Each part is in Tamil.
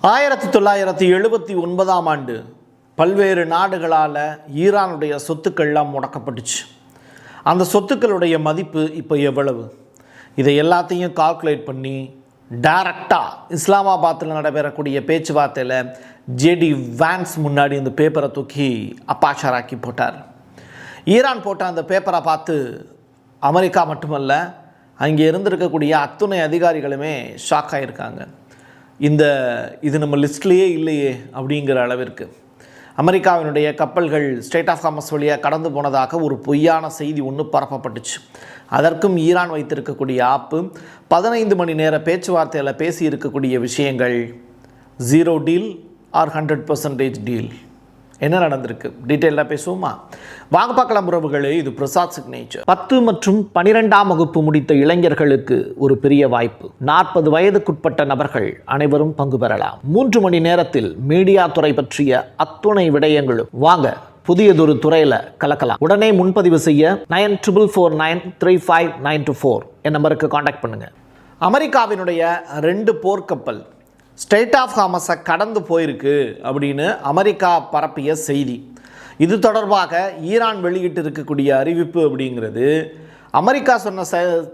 1979ஆம் ஆண்டு பல்வேறு நாடுகளால் ஈரானுடைய சொத்துக்கள்லாம் முடக்கப்பட்டுச்சு. அந்த சொத்துக்களுடைய மதிப்பு இப்போ எவ்வளவு? இதை எல்லாத்தையும் கால்குலேட் பண்ணி டைரக்டாக இஸ்லாமாபாத்தில் நடைபெறக்கூடிய பேச்சுவார்த்தையில் ஜேடி வான்ஸ் முன்னாடி இந்த பேப்பரை தூக்கி அப்பாஷராக்கி போட்டார். ஈரான் போட்ட அந்த பேப்பரை பார்த்து அமெரிக்கா மட்டுமல்ல, அங்கே இருந்திருக்கக்கூடிய அத்துணை அதிகாரிகளுமே ஷாக் ஆகியிருக்காங்க. இது நம்ம லிஸ்ட்லேயே இல்லையே அப்படிங்கிற அளவிற்கு அமெரிக்காவினுடைய கப்பல்கள் ஸ்ட்ரெய்ட் ஆஃப் ஹார்மஸ் வழியாக கடந்து போனதாக ஒரு பொய்யான செய்தி ஒன்று பரப்பப்பட்டுச்சு. அதற்கும் ஈரான் வைத்திருக்கக்கூடிய ஆப்பு 15 மணி நேர பேச்சுவார்த்தையில் பேசி இருக்கக்கூடிய விஷயங்கள் 0 டீல் ஆர் 100% டீல். என்ன நடந்திருக்கு டீட்டெயிலாக பேசுவோமா? வாங்க பார்க்கலாம் உறவுகளே. இது பிரசாத் சிக்னேச்சர். 10 மற்றும் 12ஆம் வகுப்பு முடித்த இளைஞர்களுக்கு ஒரு பெரிய வாய்ப்பு. 40 வயதுக்குட்பட்ட நபர்கள் அனைவரும் பங்கு பெறலாம். 3 மணி நேரத்தில் மீடியா துறை பற்றிய அத்துணை விடயங்களும். வாங்க புதியதொரு துறையில் கலக்கலாம். உடனே முன்பதிவு செய்ய 94493592 என் நம்பருக்கு காண்டாக்ட் பண்ணுங்க. அமெரிக்காவினுடைய 2 போர்க்கப்பல் ஸ்ட்ரெய்ட் ஆஃப் ஹார்மஸை கடந்து போயிருக்கு அப்படின்னு அமெரிக்கா பரப்பிய செய்தி. இது தொடர்பாக ஈரான் வெளியிட்டு இருக்கக்கூடிய அறிவிப்பு அப்படிங்கிறது அமெரிக்கா சொன்ன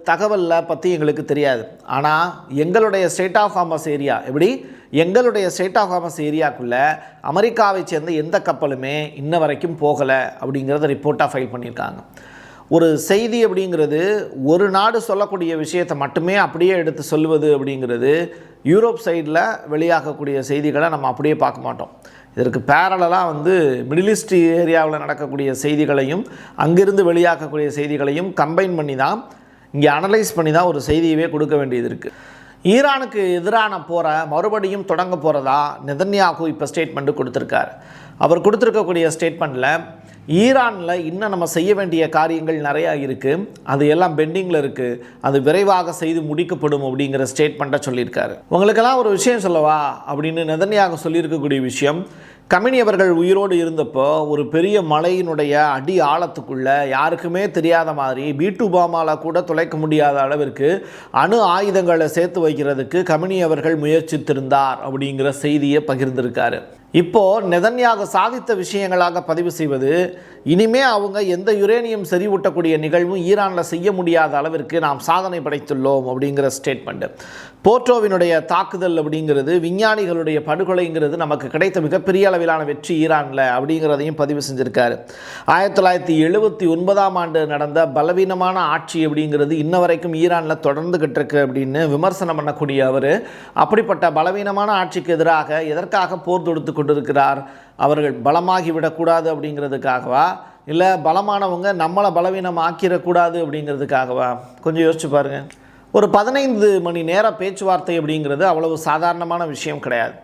தகவலில் பற்றி எங்களுக்கு தெரியாது. ஆனால் எங்களுடைய ஸ்ட்ரெய்ட் ஆஃப் ஹார்மஸ் ஏரியா எங்களுடைய ஸ்ட்ரெய்ட் ஆஃப் ஹார்மஸ் ஏரியாக்குள்ளே அமெரிக்காவை சேர்ந்த எந்த கப்பலுமே இன்ன வரைக்கும் போகலை அப்படிங்கிறத ரிப்போர்ட்டாக ஃபைல் பண்ணியிருக்காங்க. ஒரு செய்தி அப்படிங்கிறது ஒரு நாடு சொல்லக்கூடிய விஷயத்தை மட்டுமே அப்படியே எடுத்து சொல்வது அப்படிங்கிறது யூரோப் சைடில் வெளியாகக்கூடிய செய்திகளை நம்ம அப்படியே பார்க்க மாட்டோம். இதற்கு பேரலாக மிடில் ஈஸ்ட் ஏரியாவில் நடக்கக்கூடிய செய்திகளையும் அங்கிருந்து வெளியாகக்கூடிய செய்திகளையும் கம்பைன் பண்ணி தான் இங்கே அனலைஸ் பண்ணி தான் ஒரு செய்தியவே கொடுக்க வேண்டியது இருக்குது. ஈரானுக்கு எதிரான போரை மறுபடியும் தொடங்க போகிறதா நெதன்யாகு இப்போ ஸ்டேட்மெண்ட்டு கொடுத்துருக்காரு. அவர் கொடுத்துருக்கக்கூடிய ஸ்டேட்மெண்ட்டில் ஈரானில் இன்னும் நம்ம செய்ய வேண்டிய காரியங்கள் நிறையா இருக்குது, அது எல்லாம் பெண்டிங்கில் இருக்குது, அது விரைவாக செய்து முடிக்கப்படும் அப்படிங்கிற ஸ்டேட்மெண்ட்டை சொல்லியிருக்காரு. உங்களுக்கெல்லாம் ஒரு விஷயம் சொல்லவா அப்படின்னு நெதன்யாகு சொல்லியிருக்கக்கூடிய விஷயம், கமினி அவர்கள் உயிரோடு இருந்தப்போ ஒரு பெரிய மலையினுடைய அடி ஆழத்துக்குள்ளே யாருக்குமே தெரியாத மாதிரி பீட்டு பாமாவில் கூட துளைக்க முடியாத அளவிற்கு அணு ஆயுதங்களை சேர்த்து வைக்கிறதுக்கு கமினி அவர்கள் முயற்சித்திருந்தார் அப்படிங்கிற செய்தியை பகிர்ந்திருக்காரு. இப்போது நெதன்யாகு சாதித்த விஷயங்களாக பதிவு செய்வது, இனிமே அவங்க எந்த யுரேனியம் செறிவூட்டக்கூடிய நிகழ்வும் ஈரானில் செய்ய முடியாத அளவிற்கு நாம் சாதனை படைத்துள்ளோம் அப்படிங்கிற ஸ்டேட்மெண்ட்டு. போர்ட்டோவினுடைய தாக்குதல் அப்படிங்கிறது விஞ்ஞானிகளுடைய படுகொலைங்கிறது நமக்கு கிடைத்த மிகப்பெரிய அளவிலான வெற்றி ஈரானில் அப்படிங்கிறதையும் பதிவு செஞ்சுருக்காரு. 1979ஆம் ஆண்டு நடந்த பலவீனமான ஆட்சி அப்படிங்கிறது இன்ன வரைக்கும் ஈரானில் தொடர்ந்துகிட்டு இருக்கு அப்படின்னு விமர்சனம் பண்ணக்கூடிய அவர், அப்படிப்பட்ட பலவீனமான ஆட்சிக்கு எதிராக எதற்காக போர் தொடுத்து கொண்டிருக்கிறார்? அவர்கள் பலமாகி விடக்கூடாது அப்படிங்கிறதுக்காகவா, இல்லை பலமானவங்க நம்மளை பலவீனம் ஆக்கிடக்கூடாது அப்படிங்கிறதுக்காகவா? கொஞ்சம் யோசிச்சு பாருங்கள். ஒரு 15 மணி நேர பேச்சுவார்த்தை அப்படிங்கிறது அவ்வளவு சாதாரணமான விஷயம் கிடையாது.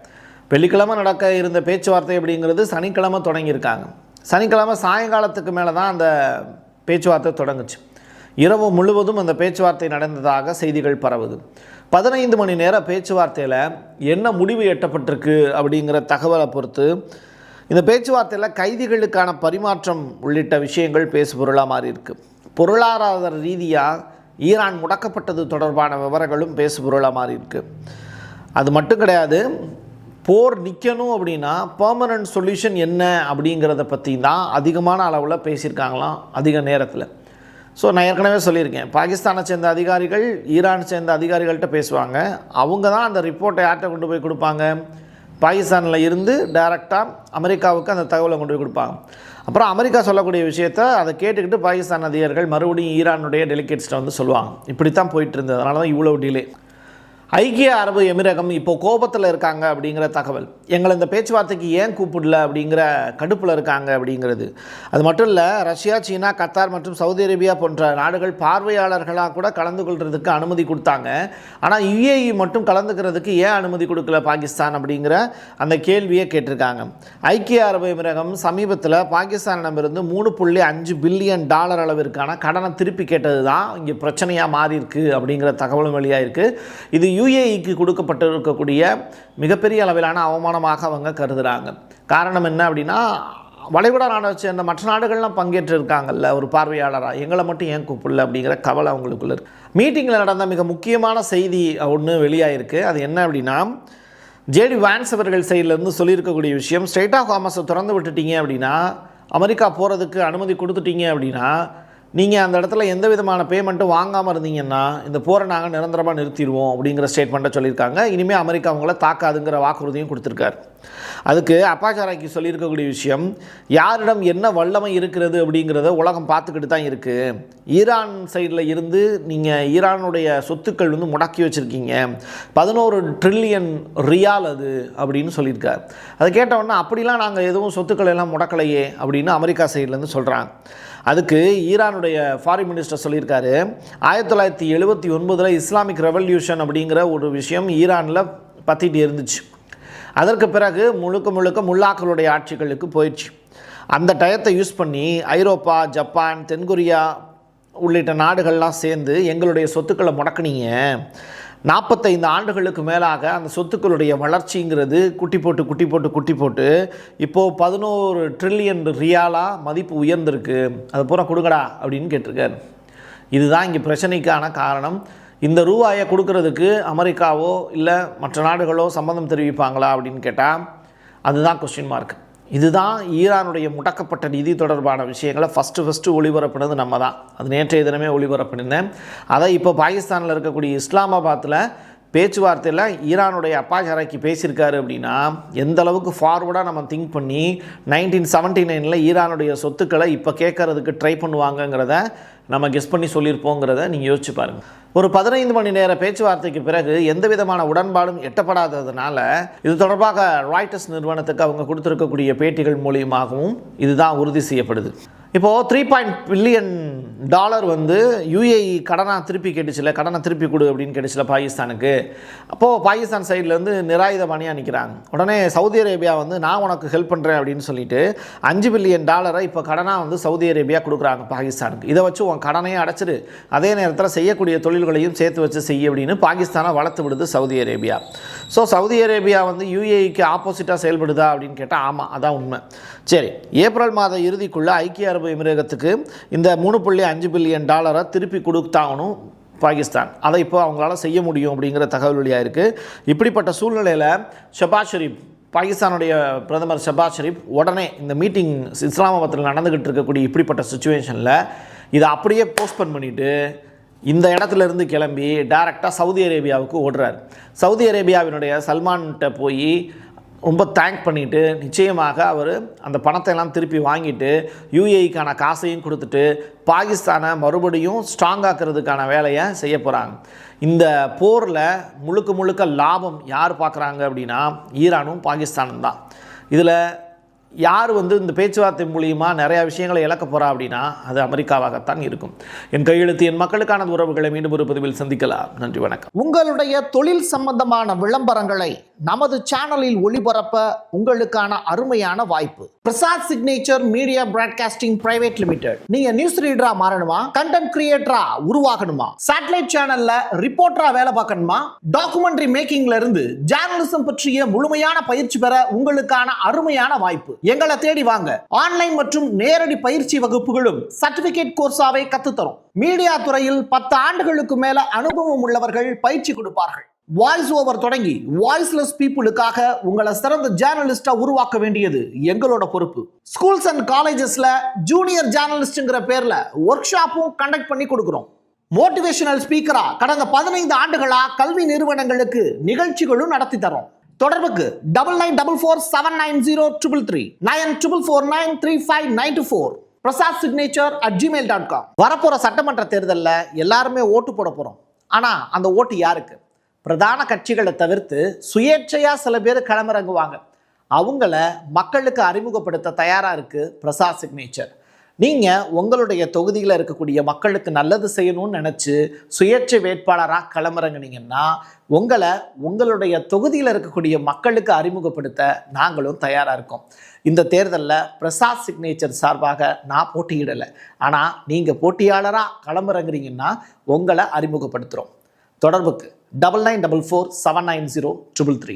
வெள்ளிக்கிழமை நடக்க இருந்த பேச்சுவார்த்தை அப்படிங்கிறது சனிக்கிழமை தொடங்கியிருக்காங்க. சனிக்கிழமை சாயங்காலத்துக்கு மேலே தான் அந்த பேச்சுவார்த்தை தொடங்குச்சு. இரவு முழுவதும் அந்த பேச்சுவார்த்தை நடந்ததாக செய்திகள் பரவுது. 15 மணி நேர பேச்சுவார்த்தையில் என்ன முடிவு எட்டப்பட்டிருக்கு அப்படிங்கிற தகவலை பொறுத்து இந்த பேச்சுவார்த்தையில் கைதிகளுக்கான பரிமாற்றம் உள்ளிட்ட விஷயங்கள் பேசுபொருளாக மாறி இருக்குது. பொருளாதார ரீதியாக ஈரான் முடக்கப்பட்டது தொடர்பான விவரங்களும் பேசுபொருளாக மாறி இருக்குது. அது மட்டும் கிடையாது, போர் நிற்கணும் அப்படின்னா பெர்மனன்ட் சொல்யூஷன் என்ன அப்படிங்கிறத பற்றி தான் அதிகமான அளவில் பேசியிருக்காங்களாம் அதிக நேரத்தில். ஸோ நான் ஏற்கனவே சொல்லியிருக்கேன், பாகிஸ்தானை சேர்ந்த அதிகாரிகள் ஈரான் சேர்ந்த அதிகாரிகள்கிட்ட பேசுவாங்க. அவங்க தான் அந்த ரிப்போர்ட்டை யார்கிட்ட கொண்டு போய் கொடுப்பாங்க? பாகிஸ்தானில் இருந்து டைரெக்டாக அமெரிக்காவுக்கு அந்த தகவலை கொண்டு போய் கொடுப்பாங்க. அப்புறம் அமெரிக்கா சொல்லக்கூடிய விஷயத்தை அதை கேட்டுக்கிட்டு பாகிஸ்தான் அதிகாரிகள் மறுபடியும் ஈரானுடைய டெலிகேட்ஸ்ட்டை சொல்லுவாங்க. இப்படித்தான் போயிட்டு இருந்தது. அதனால தான் இவ்வளோ டிலே. ஐக்கிய அரபு எமிரகம் இப்போ கோபத்தில் இருக்காங்க அப்படிங்கிற தகவல். எங்களை இந்த பேச்சுவார்த்தைக்கு ஏன் கூப்பிடல அப்படிங்கிற கடுப்பில் இருக்காங்க அப்படிங்கிறது. அது மட்டும் இல்லை, ரஷ்யா, சீனா, கத்தார் மற்றும் சவுதி அரேபியா போன்ற நாடுகள் பார்வையாளர்களாக கூட கலந்து கொள்கிறதுக்கு அனுமதி கொடுத்தாங்க. ஆனால் யுஏஇ மட்டும் கலந்துக்கிறதுக்கு ஏன் அனுமதி கொடுக்கல பாகிஸ்தான் அப்படிங்கிற அந்த கேள்வியை கேட்டிருக்காங்க. ஐக்கிய அரபு எமிரகம் சமீபத்தில் பாகிஸ்தானிடமிருந்து $3.5 பில்லியன் அளவிற்கான கடனை திருப்பி கேட்டது தான் இங்கே பிரச்சனையாக மாறி இருக்குது அப்படிங்கிற தகவலும் வெளியாயிருக்கு. இது யுஏஇக்கு கொடுக்கப்பட்டிருக்கக்கூடிய மிகப்பெரிய அளவிலான அவமானமாக அவங்க கருதுகிறாங்க. காரணம் என்ன அப்படின்னா, வளைகுடா நாடை சேர்ந்த மற்ற நாடுகள்லாம் பங்கேற்று இருக்காங்கல்ல ஒரு பார்வையாளராக, எங்களை மட்டும் ஏன் கூப்பிடல அப்படிங்கிற கவலை அவங்களுக்குள்ள இருக்குது. மீட்டிங்கில் நடந்த மிக முக்கியமான செய்தி ஒன்று வெளியாகிருக்கு. அது என்ன அப்படின்னா, ஜேடி வான்ஸ் அவர்கள் சைட்லேருந்து சொல்லியிருக்கக்கூடிய விஷயம், ஸ்ட்ரெய்ட் ஆஃப் ஹார்மஸை திறந்து விட்டுட்டீங்க அப்படின்னா, அமெரிக்கா போகிறதுக்கு அனுமதி கொடுத்துட்டீங்க அப்படின்னா, நீங்கள் அந்த இடத்துல எந்த விதமான பேமெண்ட்டும் வாங்காமல் இருந்தீங்கன்னா இந்த போரை நாங்கள் நிரந்தரமாக நிறுத்திடுவோம் அப்படிங்கிற ஸ்டேட்மெண்ட்டை சொல்லியிருக்காங்க. இனிமேல் அமெரிக்கா அவங்கள தாக்காதுங்கிற வாக்குறுதியும் கொடுத்துருக்காரு. அதுக்கு அப்பாச்சாராக்கி சொல்லியிருக்கக்கூடிய விஷயம், யாரிடம் என்ன வல்லமை இருக்கிறது அப்படிங்கிறத உலகம் பார்த்துக்கிட்டு தான் இருக்குது. ஈரான் சைடில் இருந்து நீங்கள் ஈரானுடைய சொத்துக்கள் முடக்கி வச்சுருக்கீங்க, 11 ட்ரில்லியன் ரியால் அது அப்படின்னு சொல்லியிருக்கார். அதை கேட்டவுடனே அப்படிலாம் நாங்கள் எதுவும் சொத்துக்கள் எல்லாம் முடக்கலையே அப்படின்னு அமெரிக்கா சைட்லேருந்து சொல்கிறாங்க. அதுக்கு ஈரானுடைய ஃபாரின் மினிஸ்டர் சொல்லியிருக்காரு, 1979 இஸ்லாமிக் ரெவல்யூஷன் அப்படிங்கிற ஒரு விஷயம் ஈரானில் பற்றிட்டு இருந்துச்சு. அதற்கு பிறகு முழுக்க முல்லாக்களுடைய ஆட்சிகளுக்கு போயிடுச்சு. அந்த டயத்தை யூஸ் பண்ணி ஐரோப்பா, ஜப்பான், தென்கொரியா உள்ளிட்ட நாடுகள்லாம் சேர்ந்து எங்களுடைய சொத்துக்களை முடக்குனீங்க. 45 ஆண்டுகளுக்கு மேலாக அந்த சொத்துக்களுடைய வளர்ச்சிங்கிறது குட்டி போட்டு இப்போது 11 ட்ரில்லியன் ரியாலாக மதிப்பு உயர்ந்திருக்கு. அது பூரா கொடுங்கடா அப்படின்னு கேட்டிருக்காரு. இதுதான் இங்கே பிரச்சனைக்கான காரணம். இந்த ரூபாயை கொடுக்கறதுக்கு அமெரிக்காவோ இல்லை மற்ற நாடுகளோ சம்மந்தம் தெரிவிப்பாங்களா அப்படின்னு கேட்டால் அதுதான் கொஸ்டின் மார்க். இதுதான் ஈரானுடைய முடக்கப்பட்ட நிதி தொடர்பான விஷயங்களை ஃபஸ்ட்டு ஒளிபரப்பினது நம்ம தான். அது நேற்றைய தினமே ஒளிபரப்பினேன். அதை இப்போ பாகிஸ்தானில் இருக்கக்கூடிய இஸ்லாமாபாத்தில் பேச்சுவார்த்தையில் ஈரானுடைய அப்பாச்சாராக்கி பேசியிருக்காரு அப்படின்னா எந்த அளவுக்கு ஃபார்வர்டாக நம்ம திங்க் பண்ணி 1979 ஈரானுடைய சொத்துக்களை இப்போ கேட்கறதுக்கு ட்ரை பண்ணுவாங்கங்கிறத நம்ம கெஸ் பண்ணி சொல்லியிருப்போங்கிறத நீங்கள் யோசிச்சு பாருங்கள். ஒரு 15 மணி நேர பேச்சுவார்த்தைக்கு பிறகு எந்த விதமான உடன்பாடும் எட்டப்படாததுனால இது தொடர்பாக ராய்ட்டர்ஸ் நிறுவனத்துக்கு அவங்க கொடுத்துருக்கக்கூடிய பேட்டிகள் மூலியமாகவும் இதுதான் உறுதி செய்யப்படுது. இப்போது $3 பில்லியன் யுஏஇ கடனாக திருப்பி கேட்டுச்சுல, கடனை திருப்பி கொடு அப்படின்னு கேட்டுச்சுல பாகிஸ்தானுக்கு. அப்போது பாகிஸ்தான் சைட்லேருந்து நிராயுதபாணியாக நிற்கிறாங்க. உடனே சவுதி அரேபியா நான் உனக்கு ஹெல்ப் பண்ணுறேன் அப்படின்னு சொல்லிட்டு $5 பில்லியன் இப்போ கடனாக சவுதி அரேபியா கொடுக்குறாங்க பாகிஸ்தானுக்கு. இதை வச்சு உன் கடனையும் அடைச்சிடு, அதே நேரத்தில் செய்யக்கூடிய தொழில்களையும் சேர்த்து வச்சு செய்ய அப்படின்னு பாகிஸ்தானை வளர்த்து விடுது Saudi Arabia. So Saudi Arabia யுஏஇக்கு ஆப்போசிட்டாக செயல்படுதா அப்படின்னு கேட்டால் ஆமாம், அதான் உண்மை. சரி, ஏப்ரல் மாத இறுதிக்குள்ளே ஐக்கிய அரபு எமிரகத்துக்கு இந்த $3.5 பில்லியன் திருப்பி கொடுத்தாகணும் பாகிஸ்தான். அதை இப்போ அவங்களால செய்ய முடியும் அப்படிங்கிற தகவல் வெளியாக இருக்குது. இப்படிப்பட்ட சூழ்நிலையில் ஷபாஸ் ஷெரீப், பாகிஸ்தானுடைய பிரதமர் ஷபாஸ் ஷெரீப் உடனே இந்த மீட்டிங் இஸ்லாமாபாத்தில் நடந்துக்கிட்டு இருக்கக்கூடிய இப்படிப்பட்ட சுச்சுவேஷனில் இதை அப்படியே போஸ்ட்போன் பண்ணிவிட்டு இந்த இடத்துலேருந்து கிளம்பி டைரெக்டாக சவுதி அரேபியாவுக்கு ஓடுறார். சவுதி அரேபியாவினுடைய சல்மான்கிட்ட போய் ரொம்ப தேங்க் பண்ணிவிட்டு நிச்சயமாக அவர் அந்த பணத்தை எல்லாம் திருப்பி வாங்கிட்டு யுஏஇக்கான காசையும் கொடுத்துட்டு பாகிஸ்தானை மறுபடியும் ஸ்ட்ராங்காக்கிறதுக்கான வேலையை செய்ய போகிறாங்க. இந்த போரில் முழுக்க லாபம் யார் பார்க்குறாங்க அப்படின்னா ஈரானும் பாகிஸ்தானும் தான். இதில் யார் இந்த பேச்சுவார்த்தை மூலியமாக நிறையா விஷயங்களை இழக்க போகிறா அப்படின்னா அது அமெரிக்காவாகத்தான் இருக்கும். என் கையெழுத்து என் மக்களுக்கான உறவுகளை மீண்டும் ஒரு பதிவில் சந்திக்கலாம். நன்றி, வணக்கம். உங்களுடைய தொழில் சம்பந்தமான விளம்பரங்களை நமது சேனலில் ஒளிபரப்ப உங்களுக்கான அருமையான வாய்ப்பு. Prasad signature media broadcasting private limited. நீங்க நியூஸ் ரீடரா மாறணுமா, கண்டென்ட் கிரியேட்டரா உருவாகணுமா, சேட்டலைட் சேனல்ல ரிப்போர்ட்டரா வேலை பார்க்கணுமா, டாக்குமெண்ட்ரி மேக்கிங்ல இருந்து ஜேர்னலிசம் பற்றிய முழுமையான பயிற்சி பெற உங்களுக்கான அருமையான வாய்ப்பு. எங்களை தேடி வாங்க. ஆன்லைன் மற்றும் நேரடி பயிற்சி வகுப்புகளும் சர்டிபிகேட் கோர்ஸாவே கத்துத்தரும். மீடியா துறையில் 10 ஆண்டுகளுக்கு மேல அனுபவம் உள்ளவர்கள் பயிற்சி கொடுப்பார்கள். வாய்ஸ் ஓவர் தொடங்கி வாய்ஸ்லெஸ் பீப்புளுக்காக உங்களை சிறந்த ஜேர்னலிஸ்டா உருவாக்க வேண்டியது எங்களோட பொறுப்பு. ஸ்கூல்ஸ் அண்ட் காலேஜஸ்ல ஜூனியர் ஜேர்னலிஸ்ட்ங்கிற பேர்ல ஒர்க் ஷாப்பும் கண்டக்ட் பண்ணி கொடுக்கிறோம். மோட்டிவேஷனல் ஸ்பீக்கரா கடந்த 15 ஆண்டுகளா கல்வி நிறுவனங்களுக்கு நிகழ்ச்சிகளும் நடத்தி தரோம். தொடர்புக்கு 9944790333 94493594 prasadsignature@gmail.com. வரப்போற சட்டமன்ற தேர்தலில் எல்லாருமே ஓட்டு போட போறோம். ஆனா அந்த ஓட்டு யாருக்கு? பிரதான கட்சிகளை தவிர்த்து சுயேட்சையா சில பேர் களமிறங்குவாங்க. அவங்கள மக்களுக்கு அறிமுகப்படுத்த தயாரா இருக்கு பிரசாத் சிக்னேச்சர். நீங்கள் உங்களுடைய தொகுதியில் இருக்கக்கூடிய மக்களுக்கு நல்லது செய்யணும்னு நினச்சி சுயேட்சை வேட்பாளராக களமிறங்கினீங்கன்னா உங்களுடைய தொகுதியில் இருக்கக்கூடிய மக்களுக்கு அறிமுகப்படுத்த நாங்களும் தயாராக இருக்கோம். இந்த தேர்தலில் பிரசாத் சிக்னேச்சர் சார்பாக நான் போட்டியிடலை. ஆனால் நீங்கள் போட்டியாளராக களமிறங்குறீங்கன்னா உங்களை அறிமுகப்படுத்துகிறோம். தொடர்புக்கு 9944790333